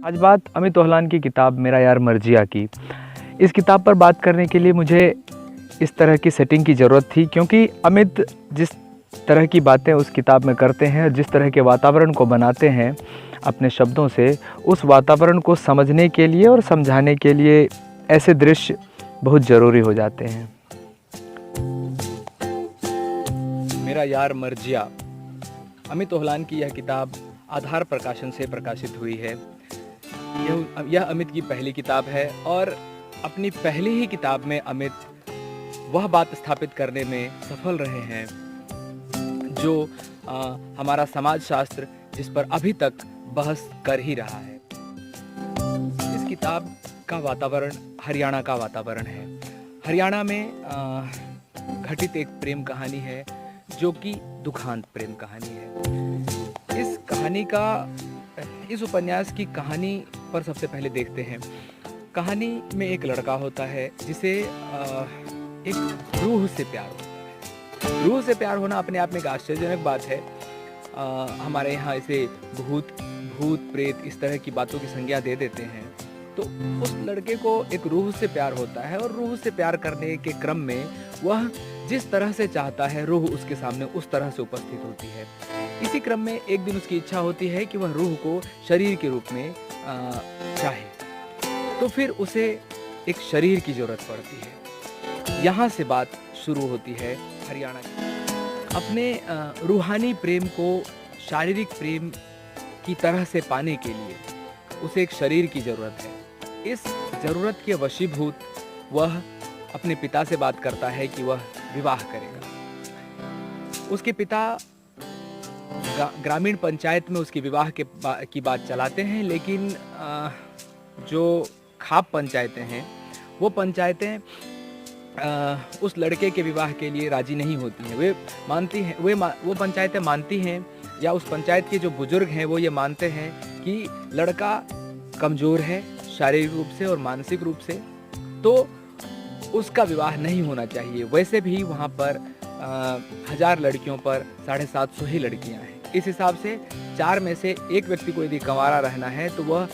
आज बात अमित ओहलान की किताब मेरा यार मर्जिया की। इस किताब पर बात करने के लिए मुझे इस तरह की सेटिंग की ज़रूरत थी, क्योंकि अमित जिस तरह की बातें उस किताब में करते हैं और जिस तरह के वातावरण को बनाते हैं अपने शब्दों से, उस वातावरण को समझने के लिए और समझाने के लिए ऐसे दृश्य बहुत ज़रूरी हो जाते हैं। मेरा यार मर्जिया, अमित ओहलान की यह किताब आधार प्रकाशन से प्रकाशित हुई है। यह अमित की पहली किताब है और अपनी पहली ही किताब में अमित वह बात स्थापित करने में सफल रहे हैं जो हमारा समाजशास्त्र जिस पर अभी तक बहस कर ही रहा है। इस किताब का वातावरण हरियाणा का वातावरण है। हरियाणा में घटित एक प्रेम कहानी है जो कि दुखांत प्रेम कहानी है। इस उपन्यास की कहानी पर सबसे पहले देखते हैं। कहानी में एक लड़का होता है जिसे एक रूह से प्यार होता है। रूह से प्यार होना अपने आप में एक आश्चर्यजनक बात है। हमारे यहाँ इसे भूत प्रेत इस तरह की बातों की संज्ञा दे देते हैं। तो उस लड़के को एक रूह से प्यार होता है और रूह से प्यार करने के क्रम में वह जिस तरह से चाहता है रूह उसके सामने उस तरह से उपस्थित होती है। इसी क्रम में एक दिन उसकी इच्छा होती है कि वह रूह को शरीर के रूप में चाहे, तो फिर उसे एक शरीर की जरूरत पड़ती है। यहाँ से बात शुरू होती है हरियाणा की। अपने रूहानी प्रेम को शारीरिक प्रेम की तरह से पाने के लिए उसे एक शरीर की जरूरत है। इस जरूरत के वशीभूत वह अपने पिता से बात करता है कि वह विवाह करेगा। उसके पिता ग्रामीण पंचायत में उसके विवाह की बात चलाते हैं, लेकिन जो खाप पंचायतें हैं वो पंचायतें उस लड़के के विवाह के लिए राजी नहीं होती हैं। वे मानती हैं, वो पंचायतें मानती हैं, या उस पंचायत के जो बुजुर्ग हैं वो ये मानते हैं कि लड़का कमज़ोर है शारीरिक रूप से और मानसिक रूप से, तो उसका विवाह नहीं होना चाहिए। वैसे भी वहाँ पर 1000 लड़कियों पर 750 ही लड़कियाँ हैं। इस हिसाब से 4 में से एक व्यक्ति को यदि कंवारा रहना है तो वह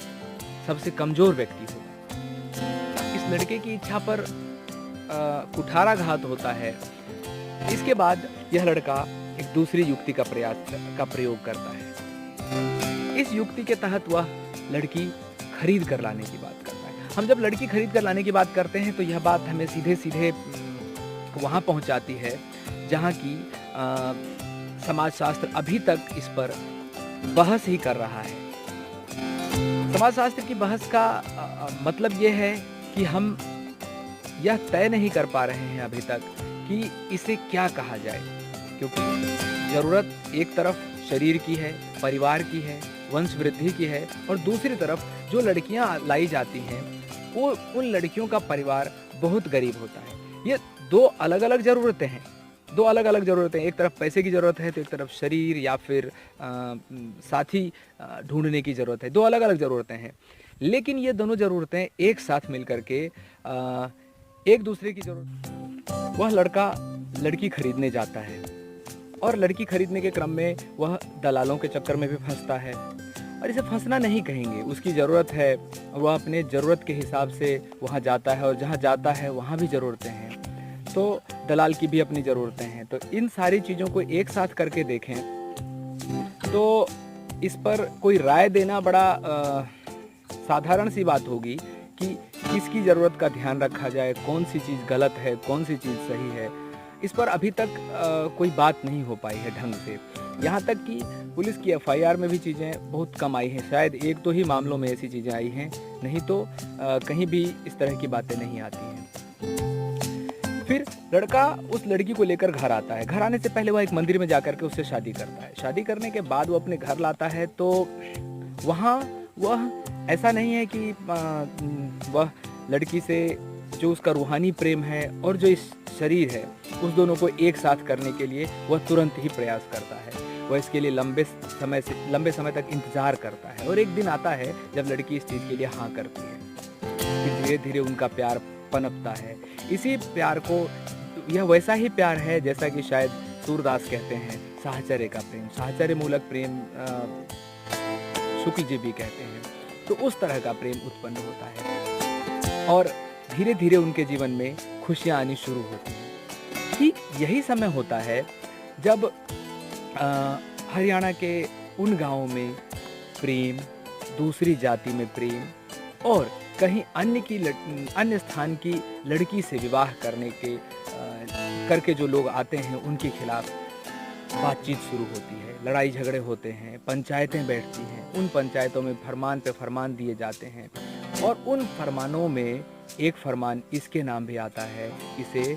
सबसे कमज़ोर व्यक्ति होगा। इस लड़के की इच्छा पर कुठाराघात होता है। इसके बाद यह लड़का एक दूसरी युक्ति का प्रयोग करता है। इस युक्ति के तहत वह लड़की खरीद कर लाने की बात करता है। हम जब लड़की खरीद कर लाने की बात करते हैं तो यह बात हमें सीधे वहाँ पहुँचाती है जहाँ की समाजशास्त्र अभी तक इस पर बहस ही कर रहा है। समाजशास्त्र की बहस का मतलब यह है कि हम यह तय नहीं कर पा रहे हैं अभी तक कि इसे क्या कहा जाए, क्योंकि ज़रूरत एक तरफ शरीर की है, परिवार की है, वंश वृद्धि की है, और दूसरी तरफ जो लड़कियां लाई जाती हैं वो उन लड़कियों का परिवार बहुत गरीब होता है। ये दो अलग अलग ज़रूरतें हैं। एक तरफ पैसे की ज़रूरत है तो एक तरफ शरीर या फिर साथी ढूंढने की ज़रूरत है। दो अलग अलग ज़रूरतें हैं, लेकिन ये दोनों ज़रूरतें एक साथ मिल करके एक दूसरे की ज़रूरत। वह लड़का लड़की खरीदने जाता है और लड़की खरीदने के क्रम में वह दलालों के चक्कर में भी फंसता है, और इसे फंसना नहीं कहेंगे। उसकी ज़रूरत है, वह अपने ज़रूरत के हिसाब से वहाँ जाता है, और जहाँ जाता है वहाँ भी ज़रूरतें हैं, तो दलाल की भी अपनी ज़रूरतें हैं। तो इन सारी चीज़ों को एक साथ करके देखें तो इस पर कोई राय देना बड़ा साधारण सी बात होगी कि किसकी ज़रूरत का ध्यान रखा जाए, कौन सी चीज़ गलत है, कौन सी चीज़ सही है। इस पर अभी तक कोई बात नहीं हो पाई है ढंग से। यहाँ तक कि पुलिस की FIR में भी चीज़ें बहुत कम आई हैं। शायद एक दो ही मामलों में ऐसी चीज़ें आई हैं, नहीं तो कहीं भी इस तरह की बातें नहीं आती हैं। फिर लड़का उस लड़की को लेकर घर आता है। घर आने से पहले वह एक मंदिर में जाकर के उससे शादी करता है। शादी करने के बाद वो अपने घर लाता है तो वहाँ वह ऐसा नहीं है कि वह लड़की से जो उसका रूहानी प्रेम है और जो इस शरीर है उस दोनों को एक साथ करने के लिए वह तुरंत ही प्रयास करता है। वह इसके लिए लंबे समय तक इंतज़ार करता है, और एक दिन आता है जब लड़की इस चीज़ के लिए हाँ करती है। फिर धीरे धीरे उनका प्यार पनपता है। इसी प्यार को, यह वैसा ही प्यार है जैसा कि शायद सूरदास कहते हैं साहचर्य का प्रेम, साहचर्य मूलक प्रेम शुक्ल जी भी कहते हैं। तो उस तरह का प्रेम उत्पन्न होता है और धीरे धीरे उनके जीवन में खुशियाँ आनी शुरू होती हैं। ठीक यही समय होता है जब हरियाणा के उन गाँवों में प्रेम, दूसरी जाति में प्रेम और कहीं अन्य स्थान की लड़की से विवाह करके जो लोग आते हैं उनके खिलाफ बातचीत शुरू होती है, लड़ाई झगड़े होते हैं, पंचायतें बैठती हैं, उन पंचायतों में फरमान पे फरमान दिए जाते हैं और उन फरमानों में एक फरमान इसके नाम भी आता है, इसे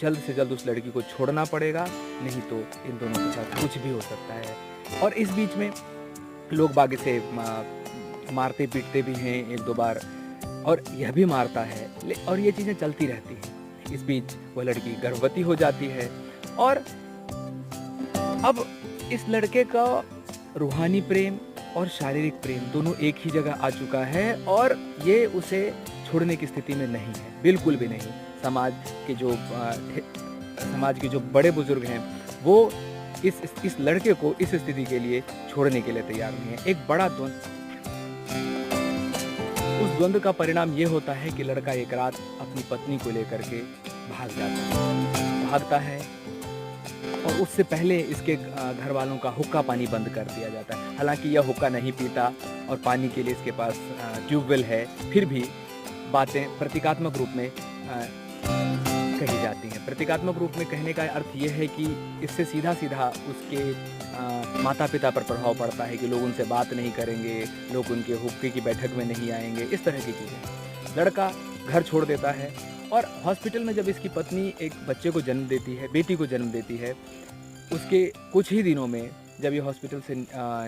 जल्द से जल्द उस लड़की को छोड़ना पड़ेगा, नहीं तो इन दोनों के साथ कुछ भी हो सकता है। और इस बीच में लोग बाग इसे मारते पीटते भी हैं एक दो बार और यह भी मारता है और ये चीज़ें चलती रहती हैं। इस बीच वह लड़की गर्भवती हो जाती है और अब इस लड़के का रूहानी प्रेम और शारीरिक प्रेम दोनों एक ही जगह आ चुका है और ये उसे छोड़ने की स्थिति में नहीं है, बिल्कुल भी नहीं। समाज के जो बड़े बुजुर्ग हैं वो इस लड़के को इस स्थिति के लिए छोड़ने के लिए तैयार नहीं है। एक बड़ा द्वंद्व, उस द्वंद्व का परिणाम ये होता है कि लड़का एक रात अपनी पत्नी को लेकर के भागता है और उससे पहले इसके घर वालों का हुक्का पानी बंद कर दिया जाता है। हालांकि यह हुक्का नहीं पीता और पानी के लिए इसके पास ट्यूबवेल है, फिर भी बातें प्रतीकात्मक रूप में कही जाती हैं। प्रतीकात्मक रूप में कहने का अर्थ यह है कि इससे सीधा सीधा उसके माता पिता पर प्रभाव पड़ता है कि लोग उनसे बात नहीं करेंगे, लोग उनके हुक्के की बैठक में नहीं आएंगे, इस तरह की चीज़ें। लड़का घर छोड़ देता है और हॉस्पिटल में जब इसकी पत्नी एक बच्चे को जन्म देती है, बेटी को जन्म देती है, उसके कुछ ही दिनों में जब ये हॉस्पिटल से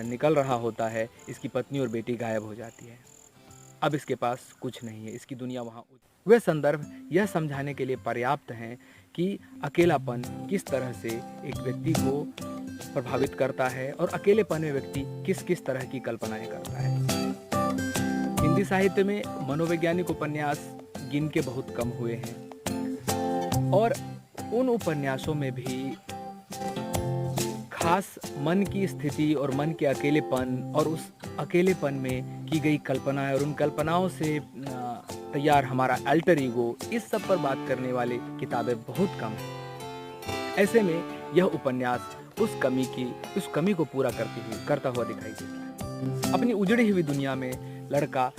निकल रहा होता है, इसकी पत्नी और बेटी गायब हो जाती है। अब इसके पास कुछ नहीं है, इसकी दुनिया वहाँ। वह संदर्भ यह समझाने के लिए पर्याप्त हैं कि अकेलापन किस तरह से एक व्यक्ति को प्रभावित करता है और अकेलेपन में व्यक्ति किस किस तरह की कल्पनाएं करता है। हिंदी साहित्य में मनोवैज्ञानिक उपन्यास गिन के बहुत कम हुए हैं और उन उपन्यासों में भी खास मन की स्थिति और मन के अकेलेपन और उस अकेलेपन में की गई कल्पनाएं और उन कल्पनाओं से तैयार हमारा अल्टर ईगो, इस सब पर बात करने वाले किताबें बहुत कम हैं। ऐसे में यह उपन्यास उस कमी को पूरा करता हुआ दिखाई देता है। अपनी उजड़ी हुई दुनिया में लड़का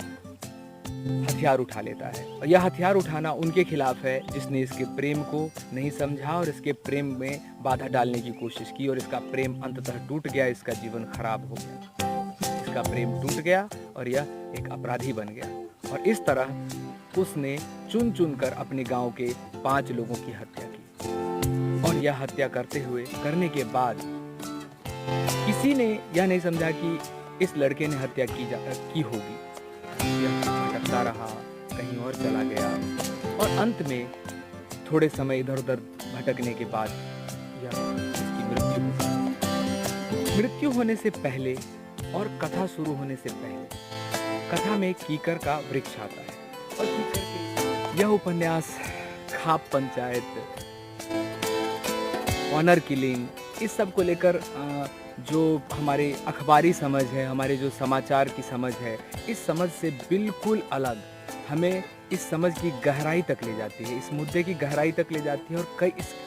हथियार उठा लेता है और यह हथियार उठाना उनके खिलाफ है जिसने इसके प्रेम को नहीं समझा और इसके प्रेम में बाधा डालने की कोशिश की और इसका प्रेम अंततः टूट गया, इसका जीवन खराब हो गया, इसका प्रेम टूट गया और यह एक अपराधी बन गया। और इस तरह उसने चुन चुन कर अपने गांव के 5 लोगों की हत्या की और यह हत्या करने के बाद किसी ने यह नहीं समझा कि इस लड़के ने हत्या की होगी। यह भटकता रहा, कहीं और चला गया और अंत में थोड़े समय इधर उधर भटकने के बाद इसकी मृत्यु होने से पहले और कथा शुरू होने से पहले कथा में कीकर का वृक्ष आता है और कीकर के यह उपन्यास खाप पंचायत, ऑनर किलिंग, इस सब को लेकर जो हमारे अखबारी समझ है, हमारे जो समाचार की समझ है, इस समझ से बिल्कुल अलग हमें इस समझ की गहराई तक ले जाती है, इस मुद्दे की गहराई तक ले जाती है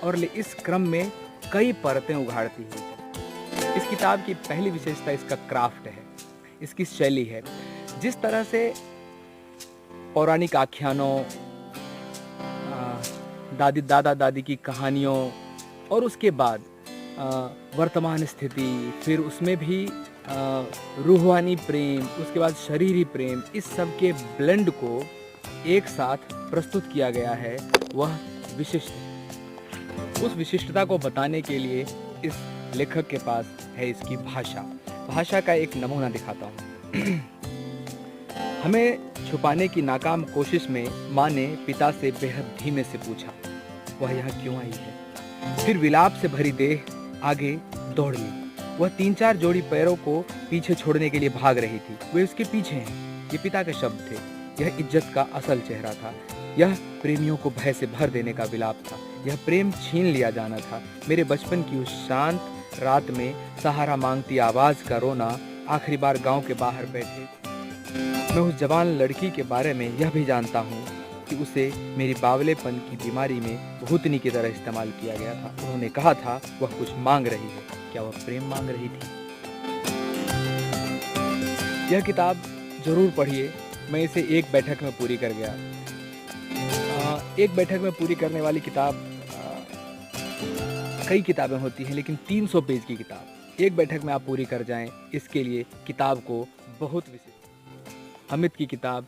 और इस क्रम में कई परतें उघाड़ती है। इस किताब की पहली विशेषता इसका क्राफ्ट है, इसकी शैली है। जिस तरह से पौराणिक आख्यानों, दादा दादी की कहानियों और उसके बाद वर्तमान स्थिति, फिर उसमें भी रूहानी प्रेम, उसके बाद शरीरी प्रेम, इस सब के ब्लेंड को एक साथ प्रस्तुत किया गया है, वह विशिष्ट है। उस विशिष्टता को बताने के लिए इस लेखक के पास है इसकी भाषा का एक नमूना दिखाता हूँ। हमें छुपाने की नाकाम कोशिश में माँ ने पिता से बेहद धीमे से पूछा, वह यहाँ क्यों आई है? फिर विलाप से भरी देह आगे दौड़ ली। वह 3-4 जोड़ी पैरों को पीछे छोड़ने के लिए भाग रही थी। वे उसके पीछे हैं। ये पिता के शब्द थे। यह इज्जत का असल चेहरा था। यह प्रेमियों को भय से भर देने का विलाप था। यह प्रेम छीन लिया जाना था। मेरे बचपन की उस शांत रात में सहारा मांगती आवाज का रोना, आखिरी बार गांव के बाहर बैठे मैं उस जवान लड़की के बारे में यह भी जानता हूँ कि उसे मेरी बावलेपन की बीमारी में भूतनी की तरह इस्तेमाल किया गया था। उन्होंने कहा था वह कुछ मांग रही है। क्या वह प्रेम मांग रही थी? यह किताब ज़रूर पढ़िए। मैं इसे एक बैठक में पूरी कर गया। एक बैठक में पूरी करने वाली किताब कई किताबें होती हैं, लेकिन 300 पेज की किताब एक बैठक में आप पूरी कर जाएं, इसके लिए किताब को बहुत विशेष। हामिद की किताब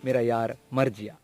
मेरा यार मर जिया।